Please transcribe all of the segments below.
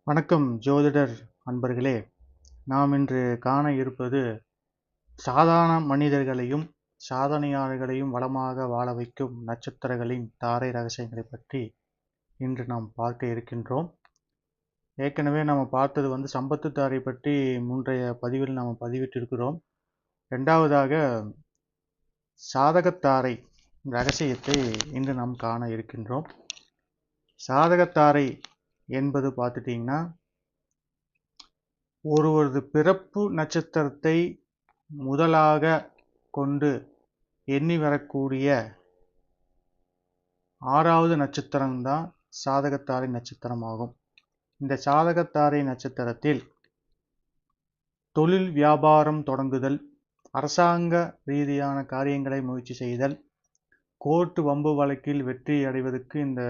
வணக்கம் ஜோதிடர் அன்பர்களே. நாம் இன்று காண இருப்பது சாதாரண மனிதர்களையும் சாதனையாளர்களையும் வளமாக வாழ வைக்கும் நட்சத்திரங்களின் தாரை ரகசியங்களை பற்றி இன்று நாம் பார்க்க இருக்கின்றோம். ஏற்கனவே நம்ம பார்த்தது சம்பத்து தாரை பற்றி முந்தைய பதிவில் நாம் பதிவிட்டிருக்கிறோம். இரண்டாவதாக சாதகத்தாரை ரகசியத்தை இன்று நாம் காண இருக்கின்றோம். சாதகத்தாரை என்பது பார்த்துட்டிங்கன்னா, ஒருவரது பிறப்பு நட்சத்திரத்தை முதலாக கொண்டு எண்ணி வரக்கூடிய 6வது நட்சத்திரம்தான் சாதகத்தாரை நட்சத்திரம் ஆகும். இந்த சாதகத்தாரை நட்சத்திரத்தில் தொழில் வியாபாரம் தொடங்குதல், அரசாங்க ரீதியான காரியங்களை முயற்சி செய்தல், கோர்ட்டு வம்பு வழக்கில் வெற்றி அடைவதற்கு இந்த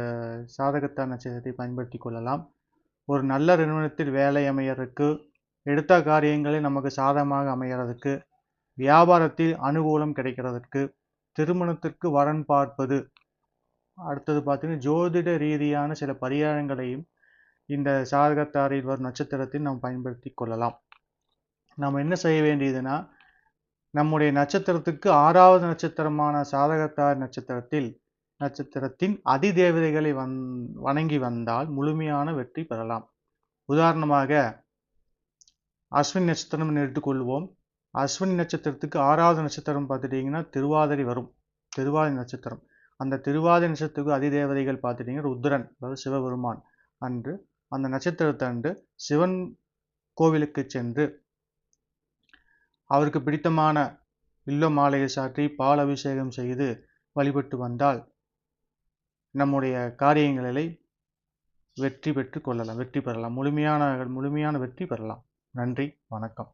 சாதகத்தார் நட்சத்திரத்தை பயன்படுத்தி கொள்ளலாம். ஒரு நல்ல நிறுவனத்தில் வேலை அமையறதுக்கு, எடுத்த காரியங்களில் நமக்கு சாதகமாக அமையறதுக்கு, வியாபாரத்தில் அனுகூலம் கிடைக்கிறதுக்கு, திருமணத்திற்கு வரன் பார்ப்பது, அடுத்தது பார்த்தீங்கன்னா ஜோதிட ரீதியான சில பரிகாரங்களையும் இந்த சாதகத்தாரில் வரும் நட்சத்திரத்தில் நாம் பயன்படுத்தி கொள்ளலாம். நாம் என்ன செய்ய வேண்டியதுன்னா, நம்முடைய நட்சத்திரத்துக்கு 6வது நட்சத்திரமான சாதகத்தார் நட்சத்திரத்தின் அதிதேவதைகளை வணங்கி வந்தால் முழுமையான வெற்றி பெறலாம். உதாரணமாக அஸ்வினி நட்சத்திரம் எடுத்துக்கொள்வோம். அஸ்வினி நட்சத்திரத்துக்கு 6வது நட்சத்திரம் பார்த்துட்டிங்கன்னா திருவாதிரை வரும். திருவாதிரை நட்சத்திரம், அந்த திருவாதிரை நட்சத்திரத்துக்கு அதிதேவதைகள் பார்த்துட்டிங்கன்னா ருத்ரன், அதாவது சிவபெருமான். அன்று அந்த நட்சத்திரத்தன்று சிவன் கோவிலுக்கு சென்று அவருக்கு பிடித்தமான வில்வ மாலையை சாற்றி பால் அபிஷேகம் செய்து வழிபட்டு வந்தால் நம்முடைய காரியங்களை வெற்றி பெறலாம், முழுமையான வெற்றி பெறலாம். நன்றி, வணக்கம்.